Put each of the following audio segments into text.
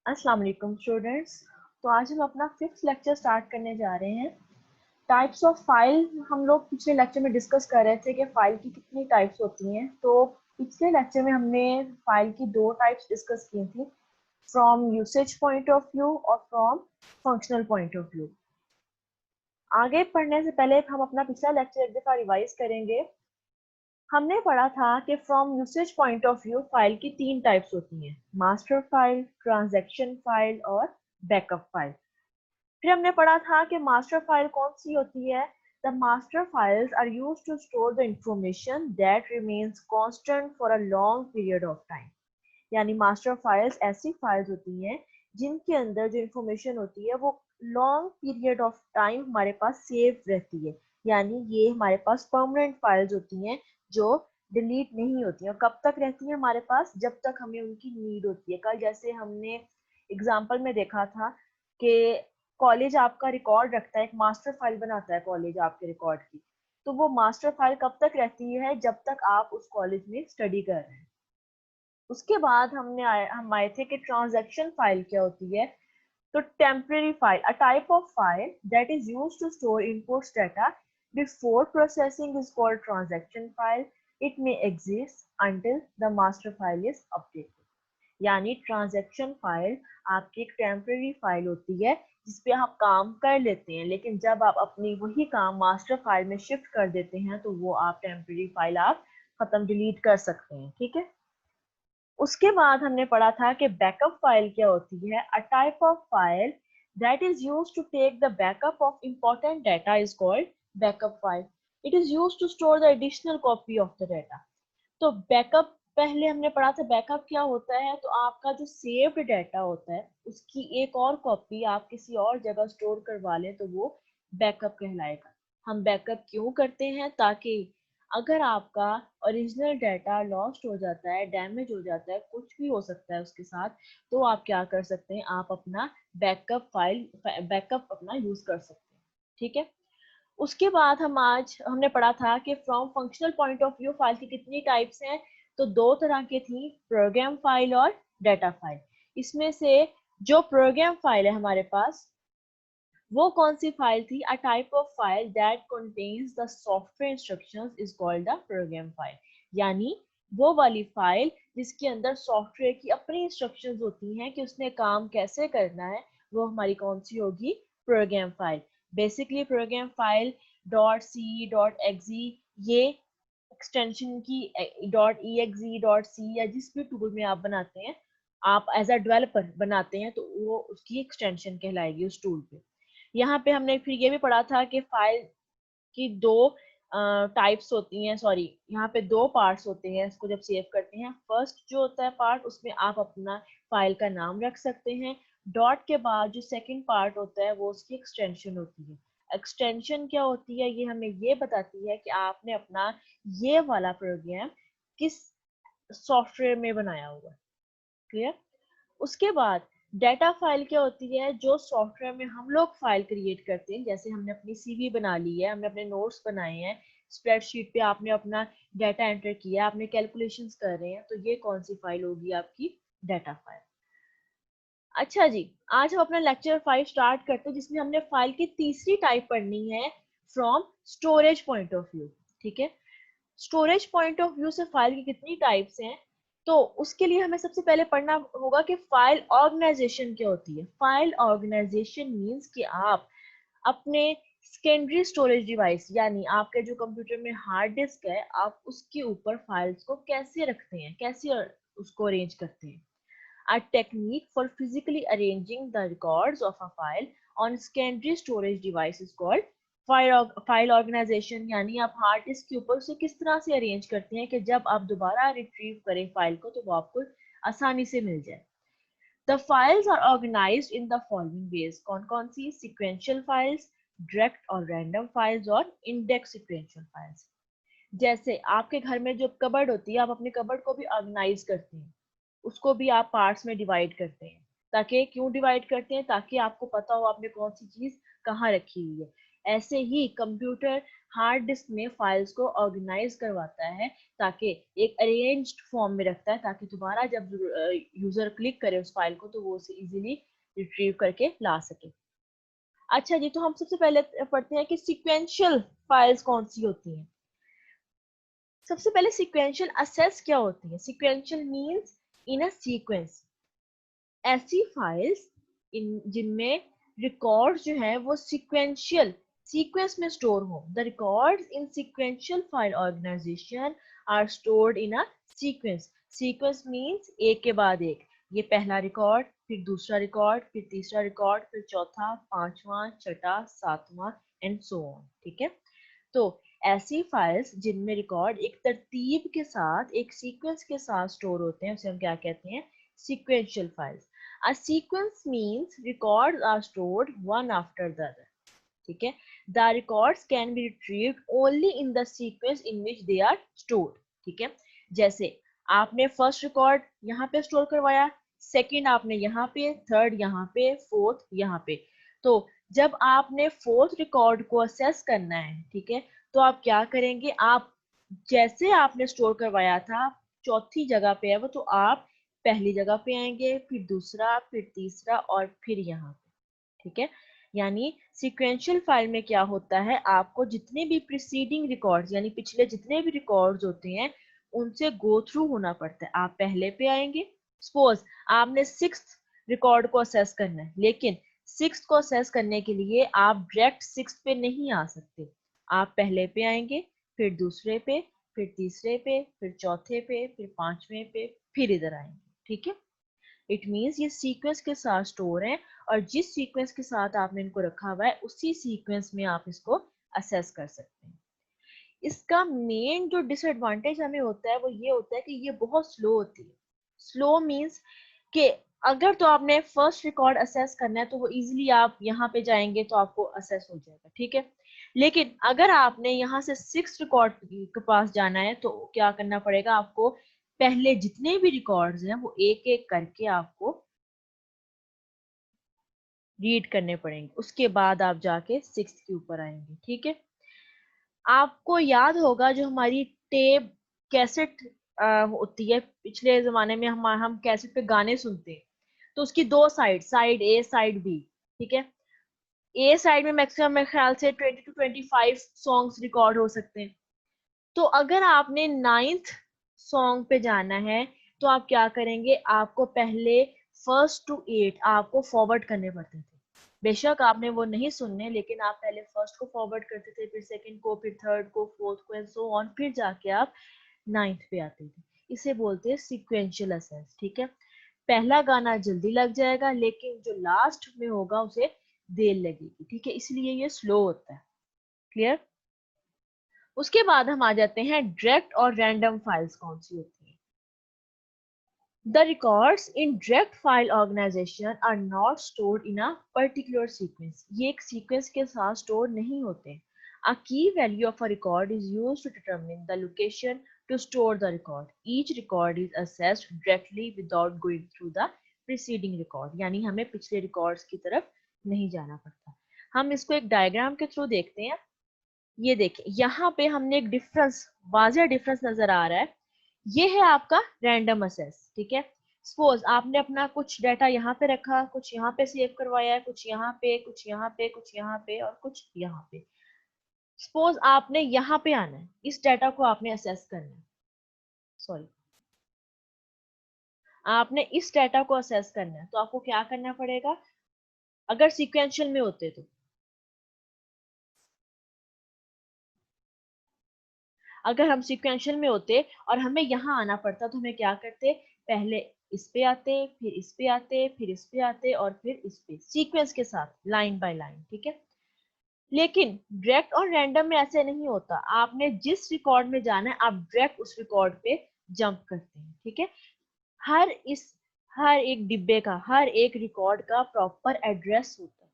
अस्सलाम वालेकुम स्टूडेंट्स। तो आज हम अपना फिफ्थ लेक्चर स्टार्ट करने जा रहे हैं। टाइप्स ऑफ फाइल हम लोग पिछले लेक्चर में डिस्कस कर रहे थे कि फाइल की कितनी टाइप्स होती हैं। तो पिछले लेक्चर में हमने फाइल की दो टाइप्स डिस्कस की थी, from usage point of view और from functional point of view. आगे पढ़ने से पहले हम अपना पिछला लेक्चर एक दफ़ा रिवाइज करेंगे। हमने पढ़ा था कि from usage point of view file की तीन टाइप्स होती हैं, मास्टर फाइल, ट्रांजैक्शन फाइल और बैकअप फाइल। फिर हमने पढ़ा था कि मास्टर फाइल कौन सी होती है। The master files are use to store the information that remains constant for a long period of time. यानी मास्टर फाइल्स ऐसी फाइल्स होती हैं जिनके अंदर जो इंफॉर्मेशन होती है वो लॉन्ग पीरियड ऑफ टाइम हमारे पास सेव रहती है। यानी ये हमारे पास परमानेंट फाइल्स होती हैं जो डिलीट नहीं होती हैं। और कब तक रहती हैं हमारे पास? जब तक हमें उनकी नीड होती है। कल जैसे हमने एग्जाम्पल में देखा था कि कॉलेज आपका रिकॉर्ड रखता है, एक मास्टर फाइल बनाता है कॉलेज आपके रिकॉर्ड की। तो वो मास्टर फाइल कब तक रहती है? जब तक आप उस कॉलेज में स्टडी कर रहे हैं। उसके बाद हम आए थे कि ट्रांजैक्शन फाइल क्या होती है। तो temporary file, a type of file that is used to store inputs data before processing is called transaction file. It may exist until the master file is updated. यानी ट्रांजैक्शन फाइल आपकी एक temporary file होती है जिसपे आप काम कर लेते हैं, लेकिन जब आप अपनी वही काम मास्टर फाइल में शिफ्ट कर देते हैं तो वो आप टेम्परेरी फाइल आप खत्म डिलीट कर सकते हैं। ठीक है। उसके बाद हमने पढ़ा था कि बैकअप फाइल क्या होती है। A type of file that is used to take the backup of important data is called backup file. It is used to store the additional copy of the data. तो backup पहले हमने पढ़ा था, backup क्या होता है। तो आपका जो सेव्ड डाटा होता है उसकी एक और कॉपी आप किसी और जगह स्टोर करवा लें तो वो बैकअप कहलाएगा। हम बैकअप क्यों करते हैं? ताकि अगर आपका ओरिजिनल डाटा लॉस्ट हो जाता है, डैमेज हो जाता है, कुछ भी हो सकता है उसके साथ, तो आप क्या कर सकते हैं, आप अपना बैकअप अपना यूज कर सकते हैं। ठीक है। उसके बाद हमने पढ़ा था कि from functional point of view file की कितनी टाइप्स हैं। तो दो तरह की थी, प्रोग्राम फाइल और डाटा फाइल। इसमें से जो प्रोग्राम फाइल है हमारे पास वो कौन सी फाइल थी? अ type of file that contains the software instructions is called the program file. यानी वो वाली फाइल जिसके अंदर सॉफ्टवेयर की अपनी इंस्ट्रक्शंस होती हैं कि उसने काम कैसे करना है, वो हमारी कौन सी होगी? Program file. Basically program file dot C dot exe, ये एक्सटेंशन की dot E exe dot C या जिस भी टूल में आप बनाते हैं, आप एज अ डेवलपर बनाते हैं, तो वो उसकी एक्सटेंशन कहलाएगी उस टूल पे। यहाँ पे हमने फिर ये भी पढ़ा था कि फाइल की दो टाइप्स होती हैं, सॉरी यहाँ पे दो पार्ट्स होते हैं इसको जब सेव करते हैं। फर्स्ट जो होता है पार्ट, उसमें आप अपना फाइल का नाम रख सकते हैं। डॉट के बाद जो सेकंड पार्ट होता है वो उसकी एक्सटेंशन होती है। एक्सटेंशन क्या होती है? ये हमें ये बताती है कि आपने अपना ये वाला प्रोग्राम किस सॉफ्टवेयर में बनाया हुआ है। क्लियर? उसके बाद डाटा फाइल क्या होती है? जो सॉफ्टवेयर में हम लोग फाइल क्रिएट करते हैं, जैसे हमने अपनी सीवी बना ली है, हमने अपने नोट्स बनाए हैं, स्प्रेडशीट पे आपने अपना डाटा एंटर किया, आपने कैलकुलेशंस कर रहे हैं, तो ये कौन सी फाइल होगी? आपकी डाटा फाइल। अच्छा जी, आज हम अपना लेक्चर 5 स्टार्ट करते हैं जिसमें हमने फाइल की तीसरी टाइप पढ़नी है, from storage point of view. ठीक है। स्टोरेज पॉइंट ऑफ व्यू से फाइल की कितनी टाइप्स हैं, तो उसके लिए हमें सबसे पहले पढ़ना होगा कि फाइल ऑर्गेनाइजेशन क्या होती है। फाइल ऑर्गेनाइजेशन मींस कि आप अपने सेकेंडरी स्टोरेज डिवाइस, यानी आपके जो कंप्यूटर में हार्ड डिस्क है, आप उसके ऊपर फाइल्स को कैसे रखते हैं, कैसे उसको अरेंज करते हैं। A technique for physically arranging the records of a file on secondary storage device is called file organisation. यानी आप हार्ड डिस्क के ऊपर उसे किस तरह से अरेंज करते हैं कि जब आप दोबारा रिट्रीव करें फाइल को तो वो आपको आसानी से मिल जाए। The files are organised in the following ways. कौन कौन सी? सिक्वेंशियल फाइल्स, डायरेक्ट और रैंडम फाइल्स और इंडेक्स सिक्वेंशियल फाइल्स। जैसे आपके घर में जो कबर्ड होती है, आप अपने कबर्ड को भी ऑर्गेनाइज करते हैं, उसको भी आप पार्ट्स में डिवाइड करते हैं। ताकि क्यों डिवाइड करते हैं? ताकि आपको पता हो आपने कौन सी चीज कहाँ रखी हुई है। ऐसे ही कंप्यूटर हार्ड डिस्क में फाइल्स को ऑर्गेनाइज करवाता है, ताकि एक अरेंज्ड फॉर्म में रखता है, ताकि दोबारा जब यूजर क्लिक करे उस फाइल को तो वो उसे इजीली रिट्रीव करके ला सके। अच्छा जी, तो हम सबसे पहले पढ़ते हैं कि सीक्वेंशियल फाइल्स कौन सी होती हैं। सबसे पहले सीक्वेंशियल असेस क्या होती है। Sequential means in a sequence, ऐसी फाइल्स जिनमें रिकॉर्ड्स जो है वो सीक्वेंशियल सीक्वेंस में स्टोर हो। The records in sequential file organisation are stored in a sequence. Sequence means एक के बाद एक, ये पहला रिकॉर्ड, फिर दूसरा रिकॉर्ड, फिर तीसरा रिकॉर्ड, फिर चौथा, पांचवा, छठा, सातवां एंड सो ऑन। ठीक है, तो ऐसी फाइल्स जिनमें रिकॉर्ड एक तरतीब के साथ एक सीक्वेंस के साथ स्टोर होते हैं उसे हम क्या कहते हैं, sequential files. A sequence means records are stored one after the other. ठीक है, the records can be retrieved only in the sequence in which they are stored. ठीक है, जैसे आपने फर्स्ट रिकॉर्ड यहाँ पे स्टोर करवाया, सेकंड आपने यहाँ पे, थर्ड यहाँ पे, फोर्थ यहाँ पे। तो जब आपने फोर्थ रिकॉर्ड को असेस करना है, ठीक है, तो आप क्या करेंगे, आप जैसे आपने स्टोर करवाया था चौथी जगह पे है वो, तो आप पहली जगह पे आएंगे, फिर दूसरा, फिर तीसरा और फिर यहाँ पे। ठीक है, यानी सीक्वेंशियल फाइल में क्या होता है, आपको जितने भी प्रीसीडिंग रिकॉर्ड्स यानी पिछले जितने भी रिकॉर्ड्स होते हैं उनसे गो थ्रू होना पड़ता है। आप पहले पे आएंगे, सपोज आपने सिक्स्थ रिकॉर्ड को असेस करना है, लेकिन सिक्स्थ को असेस करने के लिए आप डायरेक्ट सिक्स्थ पे नहीं आ सकते। आप पहले पे आएंगे, फिर दूसरे पे, फिर तीसरे पे, फिर चौथे पे, फिर पांचवें पे, फिर इधर आएंगे। ठीक है, इट मीन्स ये सीक्वेंस के साथ स्टोर है, और जिस सीक्वेंस के साथ आपने इनको रखा हुआ है उसी सीक्वेंस में आप इसको असेस कर सकते हैं। इसका मेन जो डिसएडवांटेज हमें होता है वो ये होता है कि ये बहुत स्लो होती है। स्लो मीन्स कि अगर तो आपने फर्स्ट रिकॉर्ड असेस करना है तो वो इजीली आप यहाँ पे जाएंगे तो आपको असेस हो जाएगा। ठीक है, लेकिन अगर आपने यहाँ से सिक्स रिकॉर्ड के पास जाना है तो क्या करना पड़ेगा, आपको पहले जितने भी रिकॉर्ड्स हैं वो एक एक करके आपको रीड करने पड़ेंगे, उसके बाद आप जाके सिक्स के ऊपर आएंगे। ठीक है, आपको याद होगा जो हमारी टेप कैसेट होती है, पिछले जमाने में हम कैसेट पे गाने सुनते हैं, तो उसकी दो साइड, साइड ए साइड बी। ठीक है, ए साइड में मैक्सिमम मेरे ख्याल से 20 to 25 सॉन्ग्स रिकॉर्ड हो सकते हैं। तो अगर आपने नाइन्थ सॉन्ग पे जाना है तो आप क्या करेंगे, आपको पहले फर्स्ट टू एट आपको फॉरवर्ड करने पड़ते थे। बेशक आपने वो नहीं सुनने, लेकिन आप पहले फर्स्ट को फॉरवर्ड करते थे, फिर सेकंड को, फिर थर्ड को, फोर्थ को एंड सो ऑन, फिर जाके आप नाइन्थ पे आते थे। इसे बोलते हैं सीक्वेंशियल असेस। ठीक है, पहला गाना जल्दी लग जाएगा लेकिन जो लास्ट में होगा उसे देर लगेगी। ठीक है, इसलिए ये स्लो होता है। क्लियर? उसके बाद हम आ जाते हैं डायरेक्ट और रैंडम फाइल्स कौन सी होती हैं। The records in direct file organization are not stored in a particular sequence. ये एक sequence के साथ store नहीं होते। A key value of a record is used to determine the location to store the record. Each record is accessed directly without going through the preceding record. यानी हमें पिछले records की तरफ नहीं जाना पड़ता। हम इसको एक डायग्राम के थ्रू देखते हैं। ये देखिए, यहाँ पे हमने एक डिफरेंस, वाज़ेह डिफरेंस नजर आ रहा है। ये है आपका रैंडम असेस। ठीक है, सपोज आपने अपना कुछ डाटा यहाँ पे रखा, कुछ यहाँ पे सेव करवाया है, कुछ यहाँ पे, कुछ यहाँ पे, कुछ यहाँ पे और कुछ यहाँ पे। सपोज आपने यहाँ पे आना है, इस डाटा को आपने असेस करना है, सॉरी, आपने इस डाटा को असेस करना है, तो आपको क्या करना पड़ेगा, अगर सीक्वेंशियल में होते तो अगर हम सीक्वेंशियल में होते और हमें यहाँ आना पड़ता तो हमें क्या करते, पहले इस पे आते, फिर इस पे आते, फिर इस पे आते और फिर इस पे, सीक्वेंस के साथ, लाइन बाय लाइन। ठीक है, लेकिन डायरेक्ट और रैंडम में ऐसे नहीं होता। आपने जिस रिकॉर्ड में जाना है आप डायरेक्ट उस रिकॉर्ड पे जंप करते हैं। ठीक है, हर इस हर एक डिब्बे का, हर एक रिकॉर्ड का प्रॉपर एड्रेस होता है,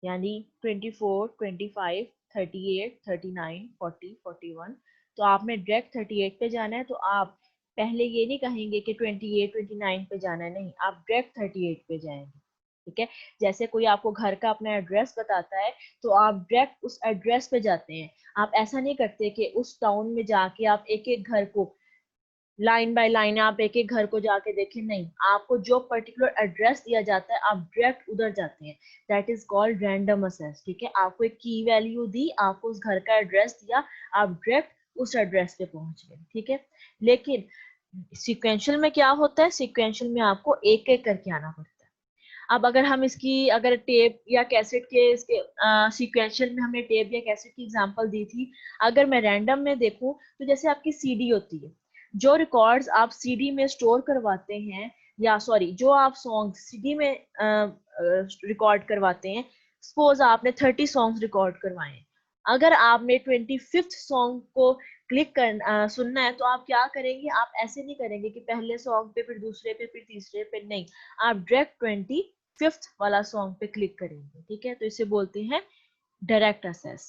यानी 24, 25, 38, 39, 40, 41। तो आपने डायरेक्ट 38 पे जाना है तो आप पहले ये नहीं कहेंगे कि 28, 29 पे जाना है, नहीं, आप डायरेक्ट 38 पे जाएंगे। ठीक है। जैसे कोई आपको घर का अपना एड्रेस बताता है तो आप डायरेक्ट उस एड्रेस पे जाते हैं। आप ऐसा नहीं करते कि उस टाउन में जाके आप एक एक घर को लाइन बाय लाइन आप एक एक घर को जाके देखें, नहीं, आपको जो पर्टिकुलर एड्रेस दिया जाता है आप डायरेक्ट उधर जाते हैं। That is called random assess. ठीक है, आपको एक की वैल्यू दी, आपको उस घर का एड्रेस दिया, आप डायरेक्ट उस एड्रेस पे पहुंच गए। ठीक है, लेकिन सीक्वेंशियल में क्या होता है, सीक्वेंशियल में आपको एक एक करके आना पड़ता है। अब अगर हम इसकी अगर टेप या कैसेट के इसके सीक्वेंशियल में हमने टेप या कैसेट की एग्जांपल दी थी, अगर मैं रैंडम में देखूं तो जैसे आपकी सीडी होती है, जो रिकॉर्ड्स आप सीडी में स्टोर करवाते हैं, या सॉरी जो आप सॉन्ग सीडी में रिकॉर्ड करवाते हैं, सपोज आपने 30 सॉन्ग्स रिकॉर्ड करवाए, अगर आपने 25th सॉन्ग को क्लिक कर सुनना है तो आप क्या करेंगे, आप ऐसे नहीं करेंगे कि पहले सॉन्ग पे फिर दूसरे पे फिर तीसरे पे, नहीं, आप डायरेक्ट 25th वाला सॉन्ग पे क्लिक करेंगे। ठीक है, तो इसे बोलते हैं डायरेक्ट असेस।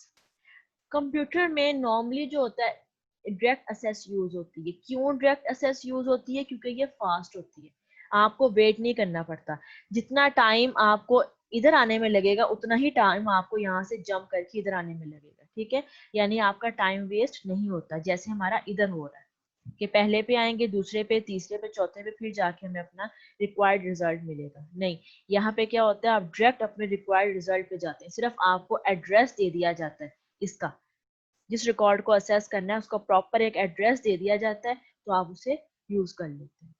कंप्यूटर में नॉर्मली जो होता है डायरेक्ट असेस यूज होती है। क्यों डायरेक्ट असेस यूज होती है? क्योंकि ये फास्ट होती है, आपको वेट नहीं करना पड़ता। जितना टाइम आपको इधर आने में लगेगा उतना ही टाइम आपको यहाँ से जंप करके इधर आने में लगेगा। ठीक है, यानी आपका टाइम वेस्ट नहीं होता जैसे हमारा इधर हो रहा है कि पहले पे आएंगे, दूसरे पे, तीसरे पे, चौथे पे, फिर जाके हमें अपना रिक्वायर्ड रिजल्ट मिलेगा। नहीं, यहाँ पे क्या होता है, आप डायरेक्ट अपने रिक्वायर्ड रिजल्ट पे जाते हैं। सिर्फ आपको एड्रेस दे दिया जाता है, इसका जिस रिकॉर्ड को असेस करना है उसका प्रॉपर एक एड्रेस दे दिया जाता है, तो आप उसे यूज कर लेते हैं।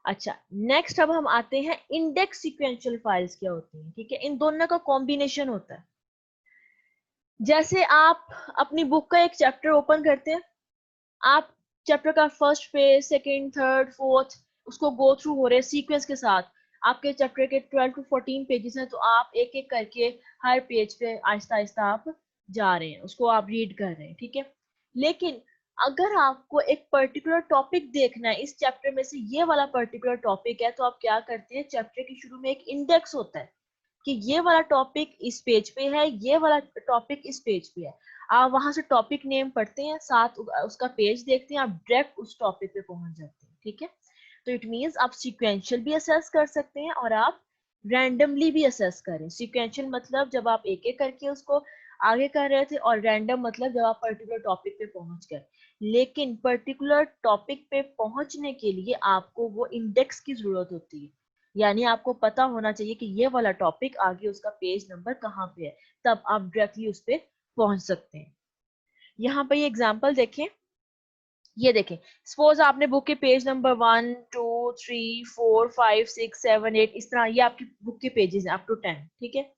अच्छा, नेक्स्ट अब हम आते हैं इंडेक्स सीक्वेंशियल फाइल्स क्या होती हैं। ठीक है, इन दोनों का कॉम्बिनेशन होता है। जैसे आप अपनी बुक का एक चैप्टर ओपन करते हैं, आप चैप्टर का first page, second, third, fourth उसको गो थ्रू हो रहे हैं सीक्वेंस के साथ। आपके चैप्टर के 12 to 14 पेजेस हैं, तो आप एक एक करके हर पेज पे आहिस्ता आहिस्ता आप जा रहे हैं, उसको आप रीड कर रहे हैं। ठीक है, लेकिन अगर आपको एक पर्टिकुलर टॉपिक देखना है, इस चैप्टर में से ये वाला पर्टिकुलर टॉपिक है, तो आप क्या करते हैं, चैप्टर के शुरू में एक इंडेक्स होता है कि ये वाला टॉपिक इस पेज पे है, ये वाला टॉपिक इस पेज पे है। आप वहां से टॉपिक नेम पढ़ते हैं, साथ उसका पेज देखते हैं, आप डायरेक्ट उस टॉपिक पे पहुंच जाते हैं। ठीक है, तो इट मींस आप सीक्वेंशियल भी असेस कर सकते हैं और आप रैंडमली भी असेस करें। सीक्वेंशियल मतलब जब आप एक एक करके उसको आगे कर रहे थे, और रैंडम मतलब जब आप पर्टिकुलर टॉपिक पे पहुंच गए। लेकिन पर्टिकुलर टॉपिक पे पहुंचने के लिए आपको वो इंडेक्स की जरूरत होती है, यानी आपको पता होना चाहिए कि ये वाला टॉपिक आगे उसका पेज नंबर कहाँ पे है, तब आप डायरेक्टली उस पर पहुंच सकते हैं। यहाँ पे ये एग्जांपल देखें, ये देखें, सपोज आपने बुक के पेज नंबर 1 2 3 4 5 6 7 8 इस तरह ये आपकी बुक के पेजेस हैं अप टू 10। ठीक है,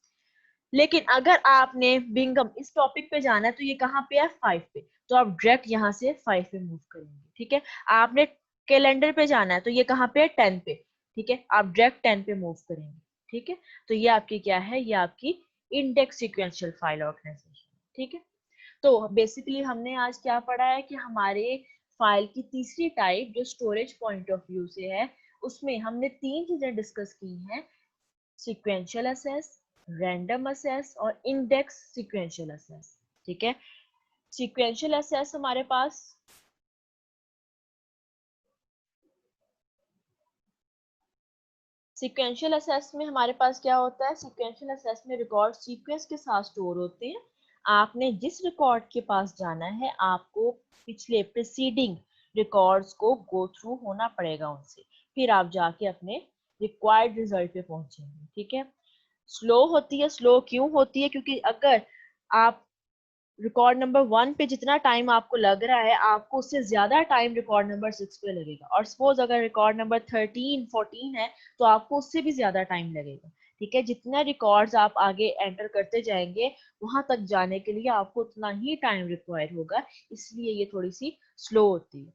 लेकिन अगर आपने बिंगम इस टॉपिक पे जाना है तो ये कहाँ पे है, 5 पे, तो आप डायरेक्ट यहाँ से 5 पे मूव करेंगे। ठीक है, आपने कैलेंडर पे जाना है तो ये कहाँ पे है, 10 पे, ठीक है, आप डायरेक्ट 10 पे मूव करेंगे। ठीक है, तो ये आपकी क्या है, ये आपकी इंडेक्स सीक्वेंशियल फाइल ऑर्गेनाइजेशन। ठीक है, तो बेसिकली हमने आज क्या पढ़ा है कि हमारे फाइल की तीसरी टाइप जो स्टोरेज पॉइंट ऑफ व्यू से है, उसमें हमने तीन चीजें डिस्कस की हैं, सीक्वेंशियल असेस, रैंडम असेस और इंडेक्स सीक्वेंशियल असेस। ठीक है, सीक्वेंशियल असेस हमारे पास सीक्वेंशियल असेस में हमारे पास क्या होता है, सीक्वेंशियल असेस में रिकॉर्ड सीक्वेंस के साथ स्टोर होते हैं। आपने जिस रिकॉर्ड के पास जाना है, आपको पिछले प्रीसीडिंग रिकॉर्ड्स को गो थ्रू होना पड़ेगा उनसे, फिर आप जाके अपने रिक्वायर्ड रिजल्ट पे पहुंचेंगे। ठीक है, स्लो होती है, स्लो क्यों होती है, क्योंकि अगर आप रिकॉर्ड नंबर 1 पे जितना टाइम आपको लग रहा है, आपको उससे ज्यादा टाइम रिकॉर्ड नंबर 6 पे लगेगा, और सपोज अगर रिकॉर्ड नंबर 13 14 है तो आपको उससे भी ज्यादा टाइम लगेगा। ठीक है, जितना रिकॉर्ड्स आप आगे एंटर करते जाएंगे वहां तक जाने के लिए आपको उतना ही टाइम रिक्वायर होगा, इसलिए ये थोड़ी सी स्लो होती है।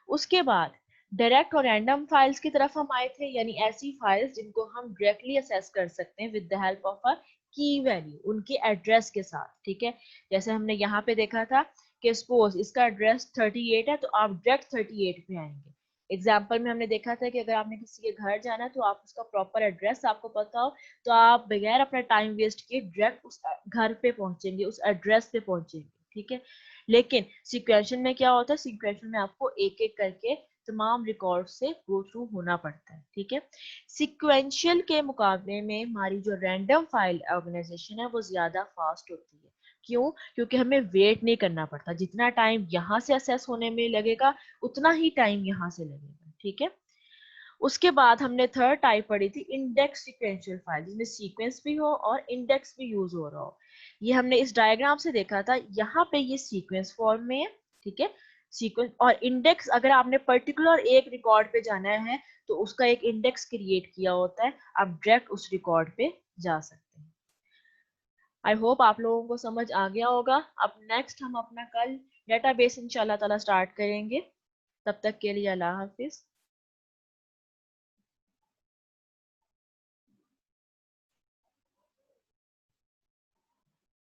उसके बाद डायरेक्ट और रैंडम फाइल्स की तरफ हम आए थे, यानी ऐसी फाइल्स जिनको हम डायरेक्टली असेस कर सकते हैं with the help of a की वैल्यू, उनके एड्रेस के साथ। ठीक है, जैसे हमने यहाँ पे देखा था कि सपोज इसका एड्रेस 38 है, तो आप डायरेक्ट 38 पे आएंगे। एग्जाम्पल में हमने देखा था कि अगर आपने किसी के घर जाना है तो आप उसका प्रॉपर एड्रेस आपको पता हो, तो आप बगैर अपना टाइम वेस्ट किए डायरेक्ट उस घर पे पहुंचेंगे, उस एड्रेस पे पहुंचेंगे। ठीक है, लेकिन सीक्वेंशियल में क्या होता है, सीक्वेंशियल में आपको एक एक करके तमाम रिकॉर्ड से गो थ्रू होना पड़ता है, ठीक है। सिक्वेंशियल के मुकाबले में हमारी जो रैंडम फाइल ऑर्गेनाइजेशन है वो ज्यादा फास्ट होती है। क्यों? क्योंकि हमें वेट नहीं करना पड़ता, जितना टाइम यहाँ से असेस होने में लगेगा उतना ही टाइम यहाँ से लगेगा, ठीक है। उसके बाद हमने थर्ड टाइप पढ़ी थी इंडेक्स सीक्वेंशियल फाइल, जिसमें सीक्वेंस भी हो और इंडेक्स भी यूज हो रहा हो। ये हमने इस डायग्राम से देखा था, यहाँ पे ये सीक्वेंस फॉर्म में है, ठीक है। सीक्वेंस और इंडेक्स, अगर आपने पर्टिकुलर एक रिकॉर्ड पे जाना है तो उसका एक इंडेक्स क्रिएट किया होता है, आप डायरेक्ट उस रिकॉर्ड पे जा सकते हैं। आई होप आप लोगों को समझ आ गया होगा। अब नेक्स्ट हम अपना कल डेटाबेस इंशाल्लाह ताला स्टार्ट करेंगे। तब तक के लिए अल्लाह हाफिज।